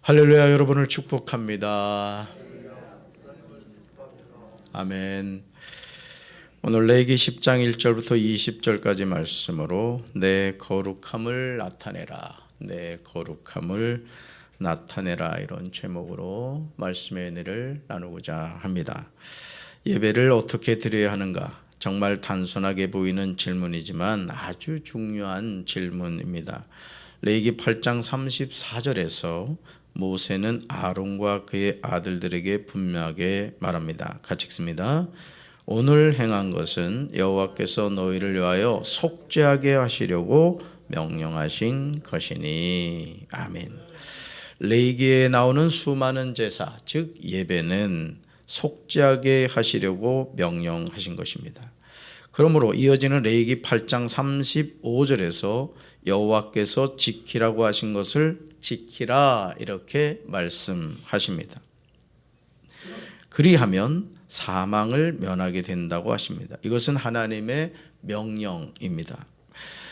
할렐루야. 여러분을 축복합니다. 아멘. 오늘 레위기 10장 1절부터 20절까지 말씀으로 내 거룩함을 나타내라, 내 거룩함을 나타내라, 이런 제목으로 말씀의 은혜를 나누고자 합니다. 예배를 어떻게 드려야 하는가? 정말 단순하게 보이는 질문이지만 아주 중요한 질문입니다. 레위기 8장 34절에서 모세는 아론과 그의 아들들에게 분명하게 말합니다. 같이 읽습니다. 오늘 행한 것은 여호와께서 너희를 위하여 속죄하게 하시려고 명령하신 것이니. 아멘. 레위기에 나오는 수많은 제사, 즉 예배는 속죄하게 하시려고 명령하신 것입니다. 그러므로 이어지는 레위기 8장 35절에서 여호와께서 지키라고 하신 것을 지키라, 이렇게 말씀하십니다. 그리하면 사망을 면하게 된다고 하십니다. 이것은 하나님의 명령입니다.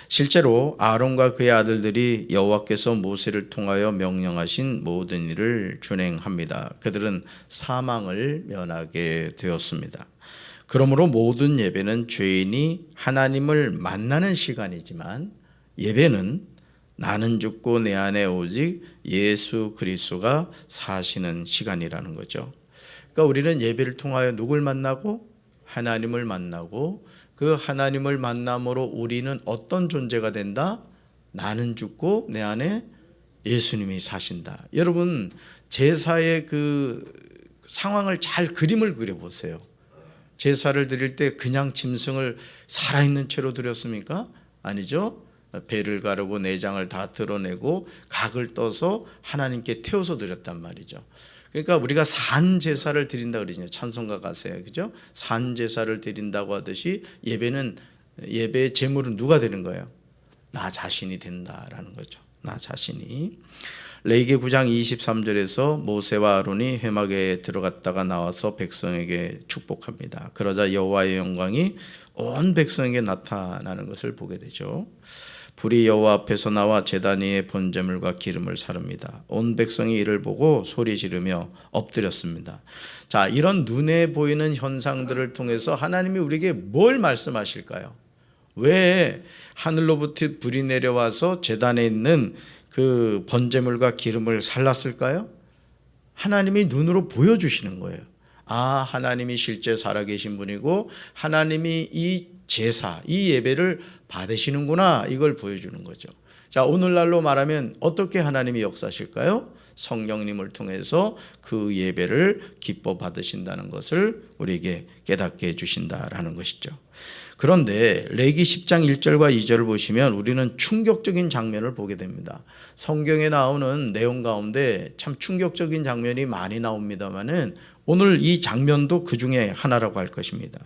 실제로 아론과 그의 아들들이 여호와께서 모세를 통하여 명령하신 모든 일을 준행합니다. 그들은 사망을 면하게 되었습니다. 그러므로 모든 예배는 죄인이 하나님을 만나는 시간이지만 예배는 나는 죽고 내 안에 오직 예수 그리스도가 사시는 시간이라는 거죠. 그러니까 우리는 예배를 통하여 누굴 만나고? 하나님을 만나고, 그 하나님을 만남으로 우리는 어떤 존재가 된다? 나는 죽고 내 안에 예수님이 사신다. 여러분, 제사의 그 상황을 잘 그림을 그려보세요. 제사를 드릴 때 그냥 짐승을 살아있는 채로 드렸습니까? 아니죠. 배를 가르고 내장을 다 드러내고 각을 떠서 하나님께 태워서 드렸단 말이죠. 그러니까 우리가 산 제사를 드린다 그러죠. 찬송가 가사에, 그죠? 산 제사를 드린다고 하듯이 예배의 제물은 누가 되는 거예요? 나 자신이 된다라는 거죠. 나 자신이. 레위기 9장 23절에서 모세와 아론이 회막에 들어갔다가 나와서 백성에게 축복합니다. 그러자 여호와의 영광이 온 백성에게 나타나는 것을 보게 되죠. 불이 여호와 앞에서 나와 제단 위에 번제물과 기름을 사릅니다. 온 백성이 이를 보고 소리 지르며 엎드렸습니다. 자, 이런 눈에 보이는 현상들을 통해서 하나님이 우리에게 뭘 말씀하실까요? 왜 하늘로부터 불이 내려와서 제단에 있는 그 번제물과 기름을 살랐을까요? 하나님이 눈으로 보여주시는 거예요. 아, 하나님이 실제 살아계신 분이고 하나님이 이 제사, 이 예배를 받으시는구나, 이걸 보여주는 거죠. 자, 오늘날로 말하면 어떻게 하나님이 역사하실까요? 성령님을 통해서 그 예배를 기뻐 받으신다는 것을 우리에게 깨닫게 해주신다라는 것이죠. 그런데 레위기 10장 1절과 2절을 보시면 우리는 충격적인 장면을 보게 됩니다. 성경에 나오는 내용 가운데 참 충격적인 장면이 많이 나옵니다만은 오늘 이 장면도 그 중에 하나라고 할 것입니다.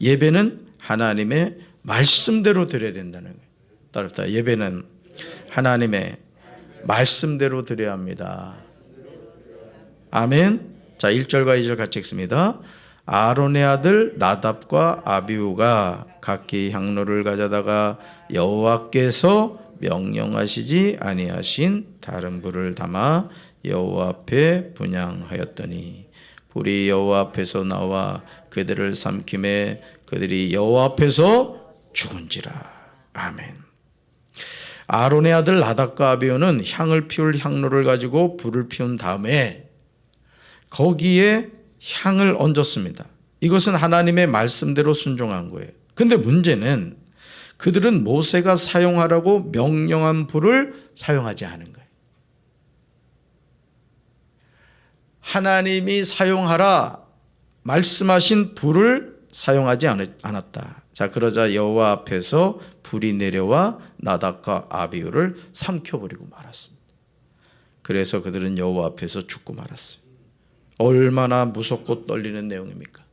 예배는 하나님의 말씀대로 드려야 된다는 거예요. 따르다, 예배는 하나님의 말씀대로 드려야 합니다. 아멘. 자, 1절과 2절 같이 읽습니다. 아론의 아들 나답과 아비후가 각기 향로를 가져다가 여호와께서 명령하시지 아니하신 다른 불을 담아 여호와 앞에 분향하였더니 불이 여호와 앞에서 나와 그들을 삼킴에 그들이 여호와 앞에서 죽은지라. 아멘. 아론의 아들 나답과 아비후는 향을 피울 향로를 가지고 불을 피운 다음에 거기에 향을 얹었습니다. 이것은 하나님의 말씀대로 순종한 거예요. 근데 문제는 그들은 모세가 사용하라고 명령한 불을 사용하지 않은 거예요. 하나님이 사용하라 말씀하신 불을 사용하지 않았다. 자, 그러자 여호와 앞에서 불이 내려와 나답과 아비후를 삼켜버리고 말았습니다. 그래서 그들은 여호와 앞에서 죽고 말았어요. 얼마나 무섭고 떨리는 내용입니까?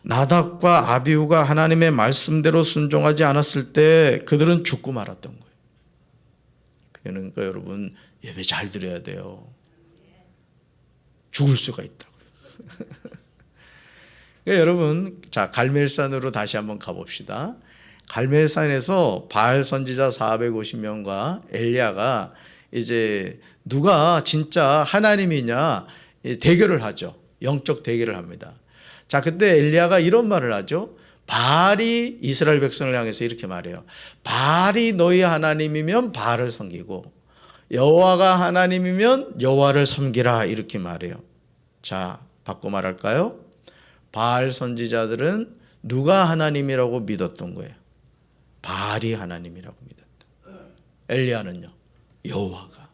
나답과 아비후가 하나님의 말씀대로 순종하지 않았을 때 그들은 죽고 말았던 거예요. 그러니까 여러분, 예배 잘 드려야 돼요. 죽을 수가 있다고요. 그러니까 여러분, 자, 갈멜산으로 다시 한번 가봅시다. 갈멜산에서 바알 선지자 450명과 엘리야가 이제 누가 진짜 하나님이냐 대결을 하죠. 영적 대결을 합니다. 자, 그때 엘리야가 이런 말을 하죠. 바알이 이스라엘 백성을 향해서 이렇게 말해요. 바알이 너희 하나님이면 바알을 섬기고 여호와가 하나님이면 여호와를 섬기라, 이렇게 말해요. 자, 바꿔 말할까요? 바알 선지자들은 누가 하나님이라고 믿었던 거예요? 바알이 하나님이라고 믿었다. 엘리야는요, 여호와가,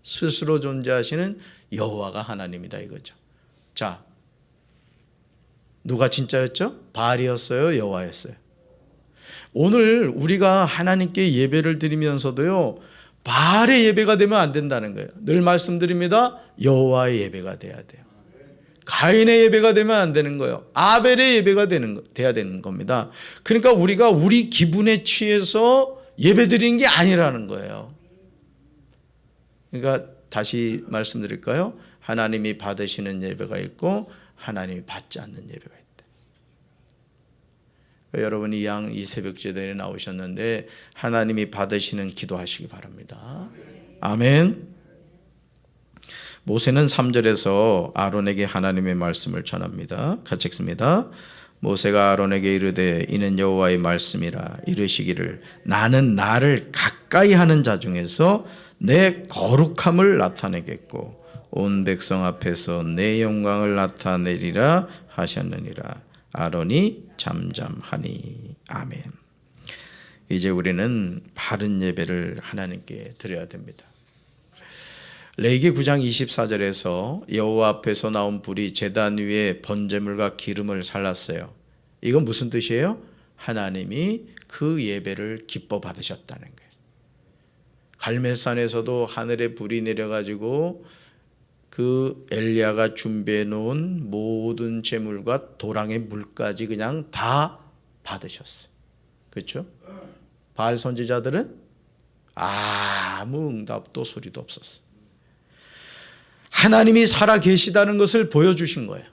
스스로 존재하시는 여호와가 하나님이다, 이거죠. 자, 누가 진짜였죠? 바알이었어요? 여호와였어요? 오늘 우리가 하나님께 예배를 드리면서도요, 바알의 예배가 되면 안 된다는 거예요. 늘 말씀드립니다. 여호와의 예배가 돼야 돼요. 가인의 예배가 되면 안 되는 거예요. 아벨의 예배가 돼야 되는 겁니다. 그러니까 우리가 우리 기분에 취해서 예배 드리는 게 아니라는 거예요. 그러니까 다시 말씀드릴까요? 하나님이 받으시는 예배가 있고 하나님이 받지 않는 예배가 있다. 그러니까 여러분이 이 새벽 제단에 나오셨는데 하나님이 받으시는 기도하시기 바랍니다. 아멘. 모세는 3절에서 아론에게 하나님의 말씀을 전합니다. 같이 읽습니다. 모세가 아론에게 이르되 이는 여호와의 말씀이라. 이르시기를 나는 나를 가까이 하는 자 중에서 내 거룩함을 나타내겠고 온 백성 앞에서 내 영광을 나타내리라 하셨느니라. 아론이 잠잠하니. 아멘. 이제 우리는 바른 예배를 하나님께 드려야 됩니다. 레위기 9장 24절에서 여호와 앞에서 나온 불이 제단 위에 번제물과 기름을 살랐어요. 이건 무슨 뜻이에요? 하나님이 그 예배를 기뻐 받으셨다는 거예요. 갈멜산에서도 하늘에 불이 내려가지고 그 엘리야가 준비해 놓은 모든 제물과 도랑의 물까지 그냥 다 받으셨어요. 그렇죠? 바알 선지자들은 아무 응답도 소리도 없었어요. 하나님이 살아 계시다는 것을 보여주신 거예요.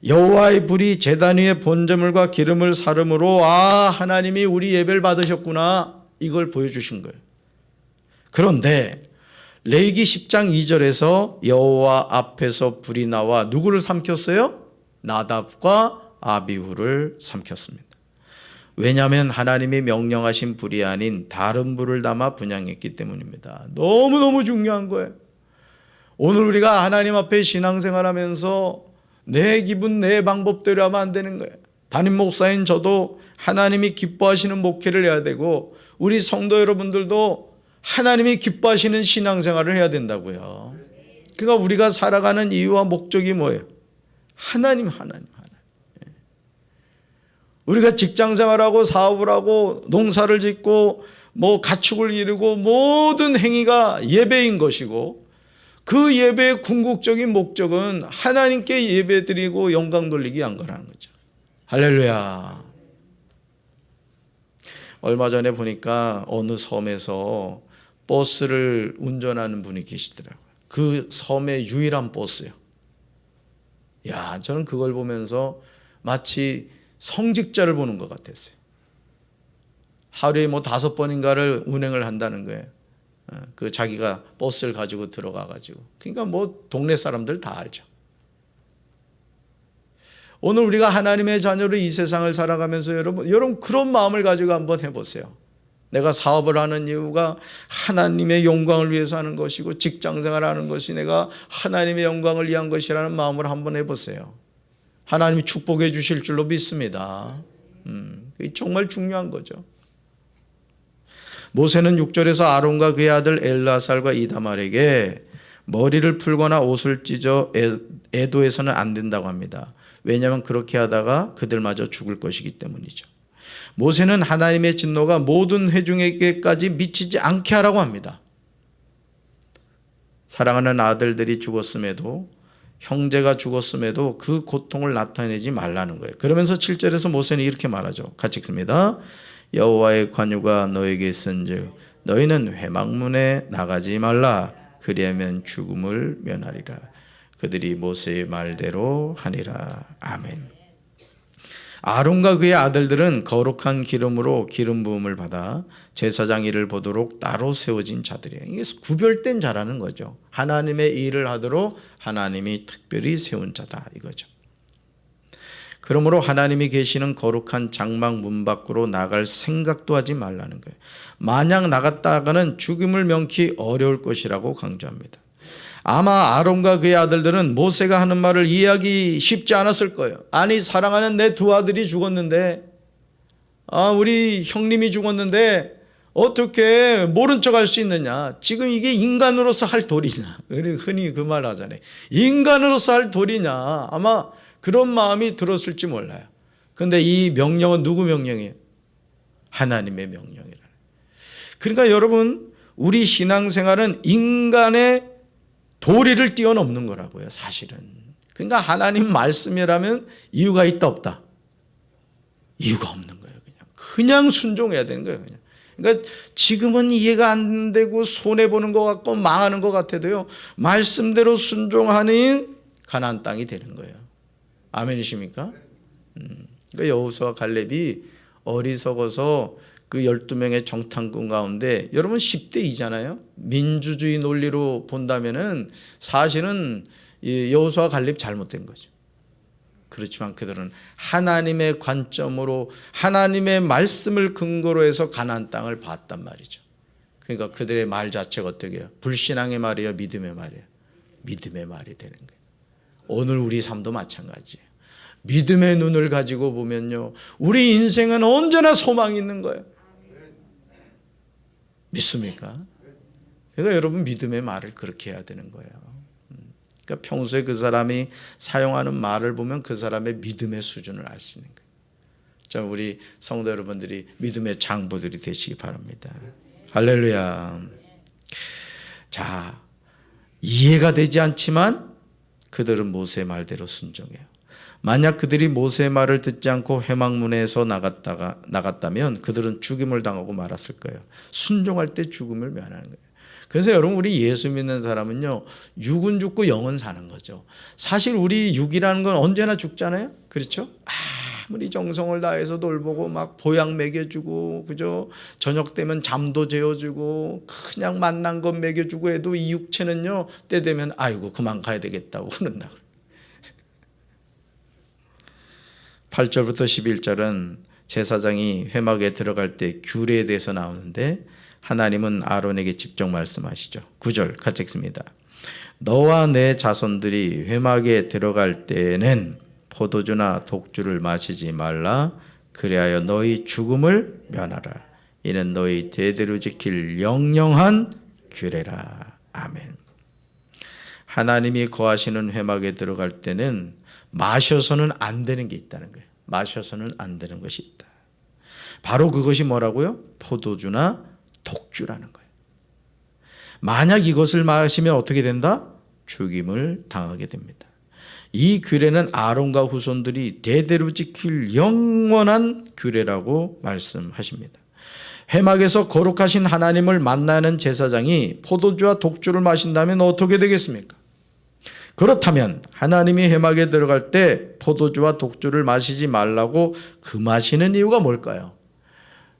여호와의 불이 제단 위에 번제물과 기름을 사름으로 하나님이 우리 예배를 받으셨구나, 이걸 보여주신 거예요. 그런데 레위기 10장 2절에서 여호와 앞에서 불이 나와 누구를 삼켰어요? 나답과 아비후를 삼켰습니다. 왜냐하면 하나님이 명령하신 불이 아닌 다른 불을 담아 분향했기 때문입니다. 너무너무 중요한 거예요. 오늘 우리가 하나님 앞에 신앙생활하면서 내 기분 내 방법대로 하면 안 되는 거예요. 담임 목사인 저도 하나님이 기뻐하시는 목회를 해야 되고 우리 성도 여러분들도 하나님이 기뻐하시는 신앙생활을 해야 된다고요. 그러니까 우리가 살아가는 이유와 목적이 뭐예요? 하나님. 우리가 직장생활하고 사업을 하고 농사를 짓고 가축을 기르고 모든 행위가 예배인 것이고 그 예배의 궁극적인 목적은 하나님께 예배드리고 영광 돌리기 위한 거라는 거죠. 할렐루야. 얼마 전에 보니까 어느 섬에서 버스를 운전하는 분이 계시더라고요. 그 섬의 유일한 버스요. 야, 저는 그걸 보면서 마치 성직자를 보는 것 같았어요. 하루에 5번인가를 운행을 한다는 거예요. 그 자기가 버스를 가지고 들어가가지고. 그러니까 동네 사람들 다 알죠. 오늘 우리가 하나님의 자녀로 이 세상을 살아가면서 여러분 그런 마음을 가지고 한번 해보세요. 내가 사업을 하는 이유가 하나님의 영광을 위해서 하는 것이고 직장생활을 하는 것이 내가 하나님의 영광을 위한 것이라는 마음을 한번 해보세요. 하나님이 축복해 주실 줄로 믿습니다. 그게 정말 중요한 거죠. 모세는 6절에서 아론과 그의 아들 엘르아살과 이다말에게 머리를 풀거나 옷을 찢어 애도해서는 안 된다고 합니다. 왜냐하면 그렇게 하다가 그들마저 죽을 것이기 때문이죠. 모세는 하나님의 진노가 모든 회중에게까지 미치지 않게 하라고 합니다. 사랑하는 아들들이 죽었음에도 형제가 죽었음에도 그 고통을 나타내지 말라는 거예요. 그러면서 7절에서 모세는 이렇게 말하죠. 같이 읽습니다. 여호와의 관유가 너에게 있은즉 너희는 회막문에 나가지 말라. 그리하면 죽음을 면하리라. 그들이 모세의 말대로 하니라. 아멘. 아론과 그의 아들들은 거룩한 기름으로 기름 부음을 받아 제사장 일을 보도록 따로 세워진 자들이에요. 이게 구별된 자라는 거죠. 하나님의 일을 하도록 하나님이 특별히 세운 자다 이거죠. 그러므로 하나님이 계시는 거룩한 장막 문 밖으로 나갈 생각도 하지 말라는 거예요. 만약 나갔다가는 죽음을 면키 어려울 것이라고 강조합니다. 아마 아론과 그의 아들들은 모세가 하는 말을 이해하기 쉽지 않았을 거예요. 아니, 사랑하는 내 두 아들이 죽었는데, 우리 형님이 죽었는데 어떻게 모른 척 할 수 있느냐. 지금 이게 인간으로서 할 도리냐. 흔히 그 말 하잖아요. 인간으로서 할 도리냐. 아마 그런 마음이 들었을지 몰라요. 그런데 이 명령은 누구 명령이에요? 하나님의 명령이라. 그러니까 여러분, 우리 신앙생활은 인간의 도리를 뛰어넘는 거라고요, 사실은. 그러니까 하나님 말씀이라면 이유가 있다 없다? 이유가 없는 거예요. 그냥 순종해야 되는 거예요. 그러니까 지금은 이해가 안 되고 손해보는 것 같고 망하는 것 같아도요, 말씀대로 순종하는 가나안 땅이 되는 거예요. 아멘이십니까? 그러니까 여호수아 갈렙이 어리석어서 그 12명의 정탐꾼 가운데, 여러분 10대 2잖아요. 민주주의 논리로 본다면은 사실은 여호수아 갈렙 잘못된 거죠. 그렇지만 그들은 하나님의 관점으로 하나님의 말씀을 근거로 해서 가나안 땅을 봤단 말이죠. 그러니까 그들의 말 자체가 어떻게 해요? 불신앙의 말이에요? 믿음의 말이에요? 믿음의 말이 되는 거예요. 오늘 우리 삶도 마찬가지예요. 믿음의 눈을 가지고 보면요, 우리 인생은 언제나 소망이 있는 거예요. 믿습니까? 그러니까 여러분, 믿음의 말을 그렇게 해야 되는 거예요. 그러니까 평소에 그 사람이 사용하는 말을 보면 그 사람의 믿음의 수준을 알 수 있는 거예요. 자, 우리 성도 여러분들이 믿음의 장부들이 되시기 바랍니다. 할렐루야. 자, 이해가 되지 않지만 그들은 모세의 말대로 순종해요. 만약 그들이 모세의 말을 듣지 않고 회막문에서 나갔다면 그들은 죽임을 당하고 말았을 거예요. 순종할 때 죽음을 면하는 거예요. 그래서 여러분, 우리 예수 믿는 사람은요, 육은 죽고 영은 사는 거죠. 사실 우리 육이라는 건 언제나 죽잖아요. 그렇죠? 아무리 정성을 다해서 돌보고 막 보약 먹여주고, 그죠? 저녁 되면 잠도 재워주고 그냥 만난 것 먹여주고 해도 이 육체는요, 때 되면 아이고 그만 가야 되겠다고 그런다. 8절부터 11절은 제사장이 회막에 들어갈 때 규례에 대해서 나오는데, 하나님은 아론에게 직접 말씀하시죠. 9절 같이 읽습니다. 너와 내 자손들이 회막에 들어갈 때에는 포도주나 독주를 마시지 말라. 그리하여 너희 죽음을 면하라. 이는 너희 대대로 지킬 영영한 규례라. 아멘. 하나님이 거하시는 회막에 들어갈 때는 마셔서는 안 되는 게 있다는 거예요. 마셔서는 안 되는 것이 있다. 바로 그것이 뭐라고요? 포도주나 독주라는 거예요. 만약 이것을 마시면 어떻게 된다? 죽임을 당하게 됩니다. 이 규례는 아론과 후손들이 대대로 지킬 영원한 규례라고 말씀하십니다. 회막에서 거룩하신 하나님을 만나는 제사장이 포도주와 독주를 마신다면 어떻게 되겠습니까? 그렇다면 하나님이 회막에 들어갈 때 포도주와 독주를 마시지 말라고 금하시는 이유가 뭘까요?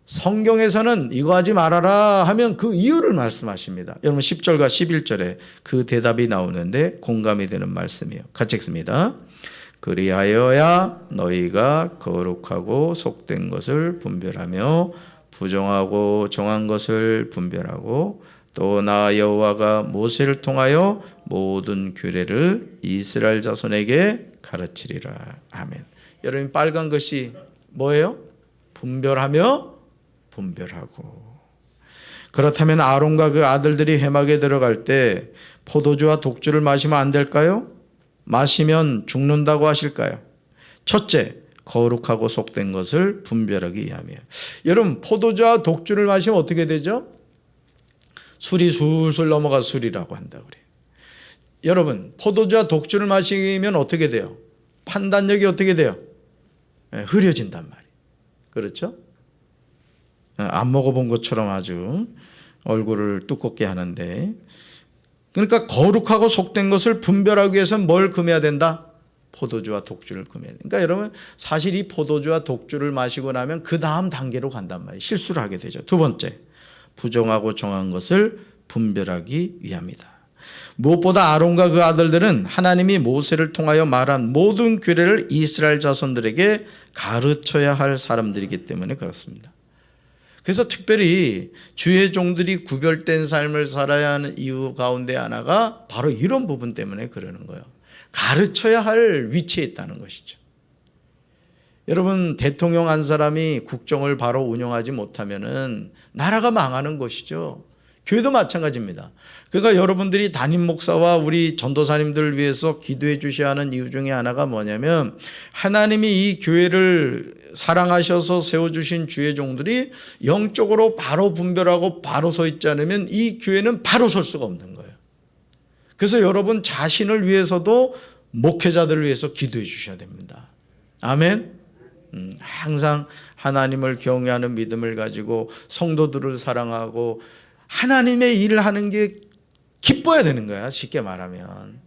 성경에서는 이거 하지 말아라 하면 그 이유를 말씀하십니다. 여러분 10절과 11절에 그 대답이 나오는데 공감이 되는 말씀이에요. 같이 읽습니다. 그리하여야 너희가 거룩하고 속된 것을 분별하며 부정하고 정한 것을 분별하고 또 나 여호와가 모세를 통하여 모든 규례를 이스라엘 자손에게 가르치리라. 아멘. 여러분, 빨간 것이 뭐예요? 분별하며 분별하고. 그렇다면 아론과 그 아들들이 회막에 들어갈 때 포도주와 독주를 마시면 안 될까요? 마시면 죽는다고 하실까요? 첫째, 거룩하고 속된 것을 분별하기 위함이에요. 여러분, 포도주와 독주를 마시면 어떻게 되죠? 술이 술술 넘어가 술이라고 한다 그래요. 여러분, 포도주와 독주를 마시면 어떻게 돼요? 판단력이 어떻게 돼요? 흐려진단 말이에요. 그렇죠? 안 먹어본 것처럼 아주 얼굴을 두껍게 하는데, 그러니까 거룩하고 속된 것을 분별하기 위해서는 뭘 금해야 된다? 포도주와 독주를 금해야 돼. 그러니까 여러분 사실 이 포도주와 독주를 마시고 나면 그 다음 단계로 간단 말이에요. 실수를 하게 되죠. 두 번째, 부정하고 정한 것을 분별하기 위함이다. 무엇보다 아론과 그 아들들은 하나님이 모세를 통하여 말한 모든 규례를 이스라엘 자손들에게 가르쳐야 할 사람들이기 때문에 그렇습니다. 그래서 특별히 주의 종들이 구별된 삶을 살아야 하는 이유 가운데 하나가 바로 이런 부분 때문에 그러는 거예요. 가르쳐야 할 위치에 있다는 것이죠. 여러분, 대통령 한 사람이 국정을 바로 운영하지 못하면은 나라가 망하는 것이죠. 교회도 마찬가지입니다. 그러니까 여러분들이 담임 목사와 우리 전도사님들을 위해서 기도해 주셔야 하는 이유 중에 하나가 뭐냐면, 하나님이 이 교회를 사랑하셔서 세워주신 주의 종들이 영적으로 바로 분별하고 바로 서 있지 않으면 이 교회는 바로 설 수가 없는 거예요. 그래서 여러분 자신을 위해서도 목회자들을 위해서 기도해 주셔야 됩니다. 아멘. 항상 하나님을 경외하는 믿음을 가지고 성도들을 사랑하고 하나님의 일을 하는 게 기뻐야 되는 거야. 쉽게 말하면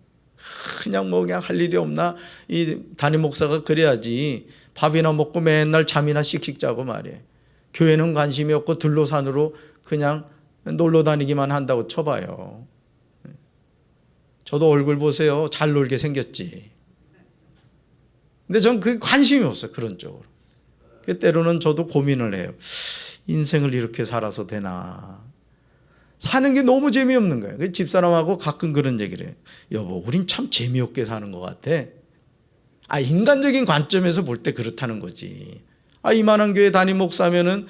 그냥 할 일이 없나, 이 담임 목사가 그래야지 밥이나 먹고 맨날 잠이나 씩씩 자고 말이에요. 교회는 관심이 없고 들로산으로 그냥 놀러 다니기만 한다고 쳐봐요. 저도 얼굴 보세요. 잘 놀게 생겼지. 근데 전 그게 관심이 없어요. 그런 쪽으로. 때로는 저도 고민을 해요. 인생을 이렇게 살아서 되나. 사는 게 너무 재미없는 거예요. 집사람하고 가끔 그런 얘기를 해요. 여보, 우린 참 재미없게 사는 것 같아. 인간적인 관점에서 볼 때 그렇다는 거지. 이만한 교회 담임 목사면은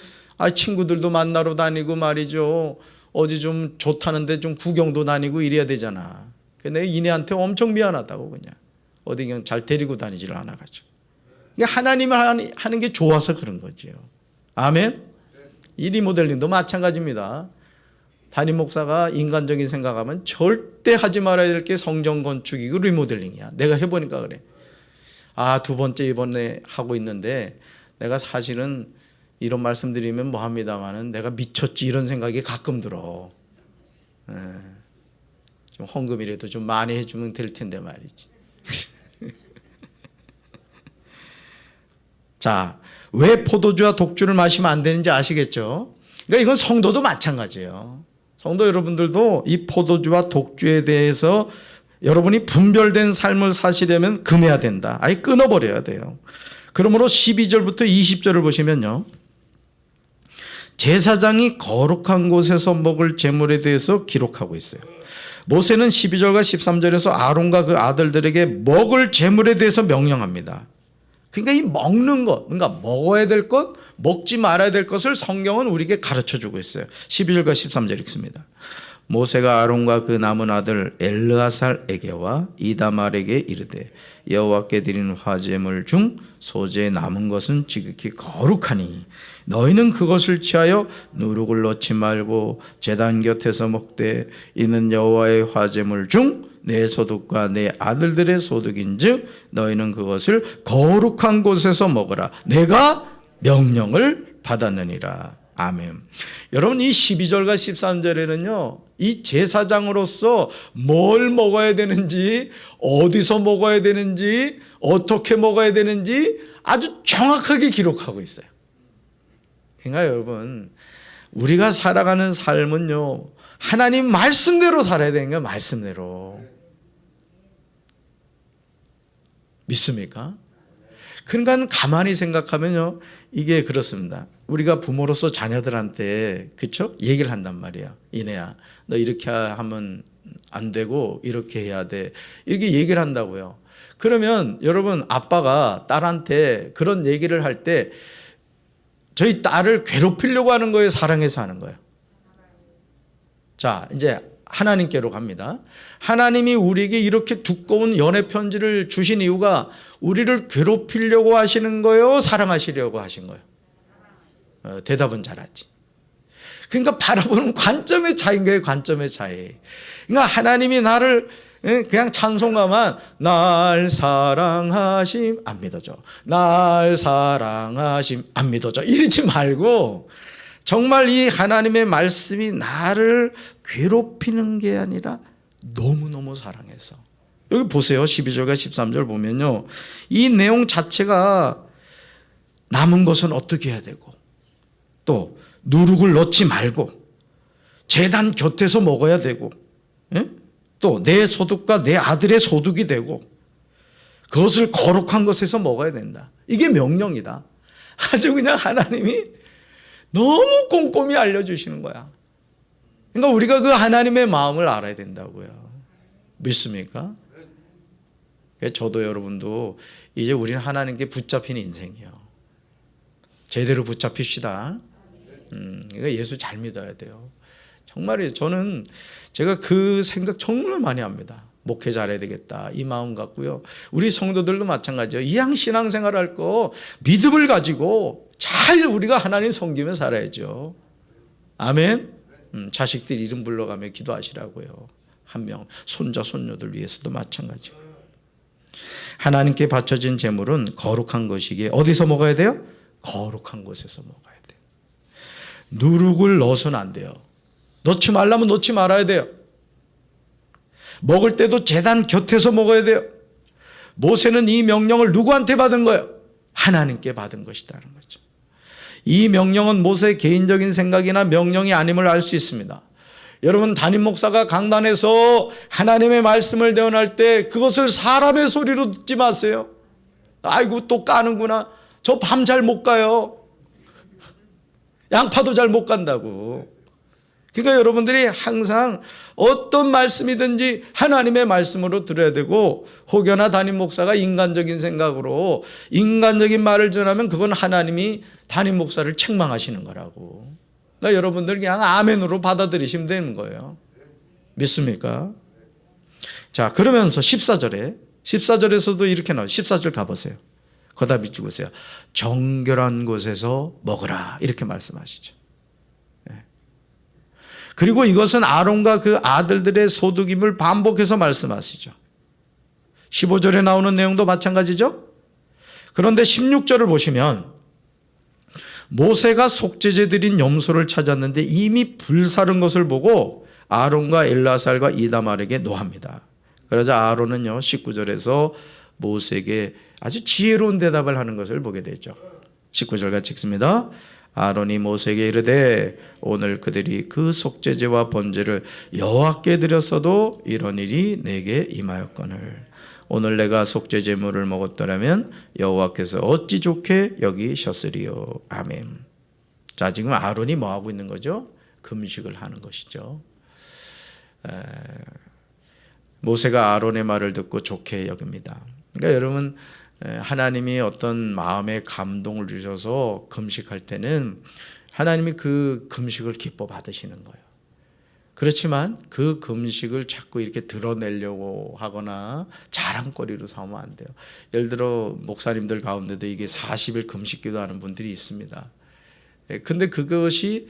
친구들도 만나러 다니고 말이죠. 어디 좀 좋다는데 좀 구경도 다니고 이래야 되잖아. 내가 이네한테 엄청 미안하다고 그냥. 어디 그냥 잘 데리고 다니질 않아가지고. 하나님을 하는 게 좋아서 그런 거지요. 아멘? 이 리모델링도 마찬가지입니다. 담임 목사가 인간적인 생각하면 절대 하지 말아야 될 게 성전 건축이고 리모델링이야. 내가 해보니까 그래. 두 번째 이번에 하고 있는데 내가 사실은 이런 말씀드리면 뭐합니다마는 내가 미쳤지 이런 생각이 가끔 들어. 좀 헌금이라도 좀 많이 해주면 될 텐데 말이지. 자, 왜 포도주와 독주를 마시면 안 되는지 아시겠죠? 그러니까 이건 성도도 마찬가지예요. 성도 여러분들도 이 포도주와 독주에 대해서 여러분이 분별된 삶을 사시려면 금해야 된다. 아예 끊어버려야 돼요. 그러므로 12절부터 20절을 보시면요. 제사장이 거룩한 곳에서 먹을 제물에 대해서 기록하고 있어요. 모세는 12절과 13절에서 아론과 그 아들들에게 먹을 제물에 대해서 명령합니다. 그러니까 이 먹는 것, 그러니까 먹어야 될 것, 먹지 말아야 될 것을 성경은 우리에게 가르쳐주고 있어요. 12절과 13절 읽습니다. 모세가 아론과 그 남은 아들 엘르아살에게와 이다말에게 이르되 여호와께 드린 화제물 중 소재에 남은 것은 지극히 거룩하니 너희는 그것을 취하여 누룩을 넣지 말고 제단 곁에서 먹되 이는 여호와의 화제물 중 내 소득과 내 아들들의 소득인즉 너희는 그것을 거룩한 곳에서 먹으라. 내가 명령을 받았느니라. 아멘. 여러분, 이 12절과 13절에는요, 이 제사장으로서 뭘 먹어야 되는지, 어디서 먹어야 되는지, 어떻게 먹어야 되는지 아주 정확하게 기록하고 있어요. 그러니까 여러분, 우리가 살아가는 삶은요, 하나님 말씀대로 살아야 되는 거예요. 말씀대로. 믿습니까? 그러니까 가만히 생각하면요, 이게 그렇습니다. 우리가 부모로서 자녀들한테 그쵸? 얘기를 한단 말이야. 이내야, 너 이렇게 하면 안 되고 이렇게 해야 돼. 이렇게 얘기를 한다고요. 그러면 여러분, 아빠가 딸한테 그런 얘기를 할 때 저희 딸을 괴롭히려고 하는 거예요? 사랑해서 하는 거예요? 자, 이제 하나님께로 갑니다. 하나님이 우리에게 이렇게 두꺼운 연애 편지를 주신 이유가 우리를 괴롭히려고 하시는 거예요? 사랑하시려고 하신 거예요? 대답은 잘하지. 그러니까 바라보는 관점의 차이인 거예요. 관점의 차이. 그러니까 하나님이 나를 그냥 찬송가만 날 사랑하심 안 믿어져. 날 사랑하심 안 믿어져. 이러지 말고 정말 이 하나님의 말씀이 나를 괴롭히는 게 아니라 너무너무 사랑해서 여기 보세요. 12절과 13절 보면요, 이 내용 자체가 남은 것은 어떻게 해야 되고, 또 누룩을 넣지 말고 제단 곁에서 먹어야 되고, 또 내 소득과 내 아들의 소득이 되고 그것을 거룩한 곳에서 먹어야 된다. 이게 명령이다. 아주 그냥 하나님이 너무 꼼꼼히 알려주시는 거야. 그러니까 우리가 그 하나님의 마음을 알아야 된다고요. 믿습니까? 저도 여러분도 이제 우리는 하나님께 붙잡힌 인생이에요. 제대로 붙잡힙시다. 그러니까 예수 잘 믿어야 돼요. 정말이에요. 저는 제가 그 생각 정말 많이 합니다. 목회 잘해야 되겠다, 이 마음 갖고요. 우리 성도들도 마찬가지예요. 이왕 신앙생활 할 거 믿음을 가지고 잘 우리가 하나님 섬기며 살아야죠. 아멘. 자식들 이름 불러가며 기도하시라고요. 한 명, 손자 손녀들 위해서도 마찬가지고. 하나님께 바쳐진 제물은 거룩한 것이기에 어디서 먹어야 돼요? 거룩한 곳에서 먹어야 돼요. 누룩을 넣어서는 안 돼요. 넣지 말라면 넣지 말아야 돼요. 먹을 때도 제단 곁에서 먹어야 돼요. 모세는 이 명령을 누구한테 받은 거예요? 하나님께 받은 것이라는 거죠. 이 명령은 모세의 개인적인 생각이나 명령이 아님을 알 수 있습니다. 여러분, 담임 목사가 강단에서 하나님의 말씀을 대언할 때 그것을 사람의 소리로 듣지 마세요. 아이고 또 까는구나. 저 밤 잘 못 가요. 양파도 잘 못 간다고. 그러니까 여러분들이 항상 어떤 말씀이든지 하나님의 말씀으로 들어야 되고, 혹여나 담임 목사가 인간적인 생각으로 인간적인 말을 전하면 그건 하나님이 담임 목사를 책망하시는 거라고. 그러니까 여러분들 그냥 아멘으로 받아들이시면 되는 거예요. 믿습니까? 자, 그러면서 14절에서도 이렇게 나와요. 14절 가보세요. 거다 비추고 오세요. 정결한 곳에서 먹으라, 이렇게 말씀하시죠. 그리고 이것은 아론과 그 아들들의 소득임을 반복해서 말씀하시죠. 15절에 나오는 내용도 마찬가지죠. 그런데 16절을 보시면 모세가 속죄제 드린 염소를 찾았는데 이미 불사른 것을 보고 아론과 엘라살과 이다말에게 노합니다. 그러자 아론은요, 19절에서 모세에게 아주 지혜로운 대답을 하는 것을 보게 되죠. 19절 같이 읽습니다. 아론이 모세에게 이르되 오늘 그들이 그 속죄제와 번제를 여호와께 드렸어도 이런 일이 내게 임하였거늘 오늘 내가 속죄 제물을 먹었더라면 여호와께서 어찌 좋게 여기셨으리요. 아멘. 자, 지금 아론이 뭐 하고 있는 거죠? 금식을 하는 것이죠. 모세가 아론의 말을 듣고 좋게 여깁니다. 그러니까 여러분, 하나님이 어떤 마음에 감동을 주셔서 금식할 때는 하나님이 그 금식을 기뻐 받으시는 거예요. 그렇지만 그 금식을 자꾸 이렇게 드러내려고 하거나 자랑거리로 삼으면 안 돼요. 예를 들어 목사님들 가운데도 이게 40일 금식 기도하는 분들이 있습니다. 근데 그것이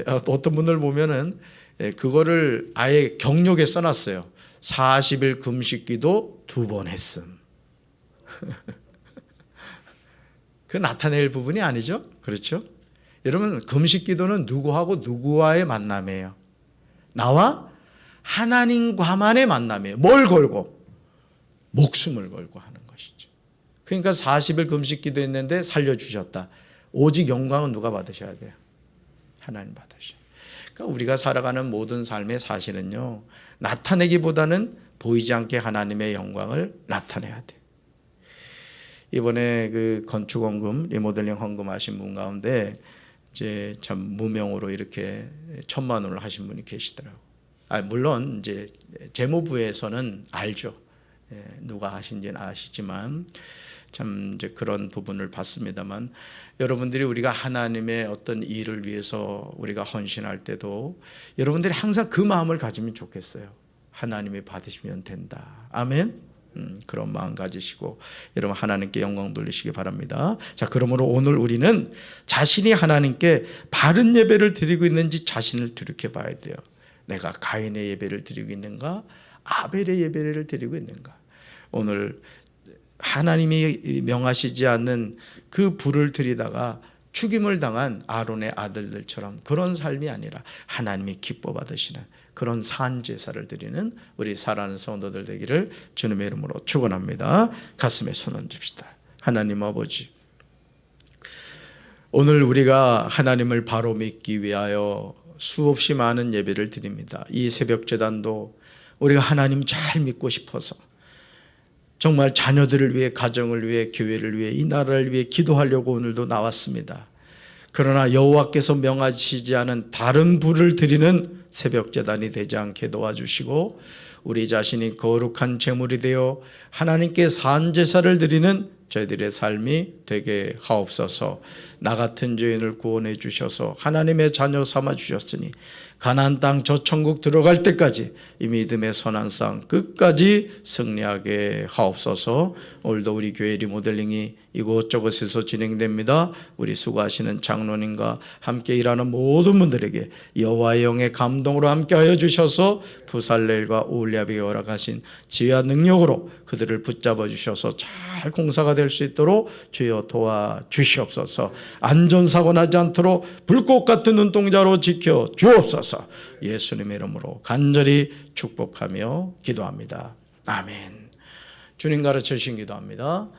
어떤 분들 보면은 그거를 아예 경력에 써놨어요. 40일 금식 기도 2번 했음. 그 나타낼 부분이 아니죠. 그렇죠? 여러분, 금식 기도는 누구하고 누구와의 만남이에요. 나와 하나님과만의 만남이에요. 뭘 걸고? 목숨을 걸고 하는 것이죠. 그러니까 40일 금식 기도했는데 살려주셨다. 오직 영광은 누가 받으셔야 돼요? 하나님 받으셔야 돼요. 그러니까 우리가 살아가는 모든 삶의 사실은요, 나타내기보다는 보이지 않게 하나님의 영광을 나타내야 돼요. 이번에 그 건축 헌금, 리모델링 헌금하신 분 가운데 이제 참 무명으로 이렇게 1,000만 원을 하신 분이 계시더라고요. 물론 이제 재무부에서는 알죠. 누가 하신지는 아시지만 참 이제 그런 부분을 봤습니다만, 여러분들이 우리가 하나님의 어떤 일을 위해서 우리가 헌신할 때도 여러분들이 항상 그 마음을 가지면 좋겠어요. 하나님이 받으시면 된다. 아멘. 그런 마음 가지시고 여러분 하나님께 영광 돌리시기 바랍니다. 자, 그러므로 오늘 우리는 자신이 하나님께 바른 예배를 드리고 있는지 자신을 돌이켜 봐야 돼요. 내가 가인의 예배를 드리고 있는가, 아벨의 예배를 드리고 있는가. 오늘 하나님이 명하시지 않는 그 불을 들이다가 죽임을 당한 아론의 아들들처럼 그런 삶이 아니라 하나님이 기뻐 받으시는 그런 산 제사를 드리는 우리 사랑하는 성도들 되기를 주님의 이름으로 축원합니다. 가슴에 손 얹읍시다. 하나님 아버지, 오늘 우리가 하나님을 바로 믿기 위하여 수없이 많은 예배를 드립니다. 이 새벽 제단도 우리가 하나님 잘 믿고 싶어서 정말 자녀들을 위해, 가정을 위해, 교회를 위해, 이 나라를 위해 기도하려고 오늘도 나왔습니다. 그러나 여호와께서 명하시지 않은 다른 부를 드리는 새벽 제단이 되지 않게 도와주시고 우리 자신이 거룩한 제물이 되어 하나님께 산 제사를 드리는 저희들의 삶이 되게 하옵소서. 나 같은 죄인을 구원해 주셔서 하나님의 자녀 삼아 주셨으니 가나안 땅 저 천국 들어갈 때까지 이 믿음의 선한 쌍 끝까지 승리하게 하옵소서. 오늘도 우리 교회 리모델링이 이곳저곳에서 진행됩니다. 우리 수고하시는 장로님과 함께 일하는 모든 분들에게 여호와의 영의 감동으로 함께하여 주셔서 부살렐과 오홀리아비가 허락하신 지혜와 능력으로 그들을 붙잡아 주셔서 잘 공사가 될 수 있도록 주여 도와주시옵소서. 안전사고 나지 않도록 불꽃 같은 눈동자로 지켜 주옵소서. 예수님의 이름으로 간절히 축복하며 기도합니다. 아멘. 주님 가르쳐 주신 기도합니다.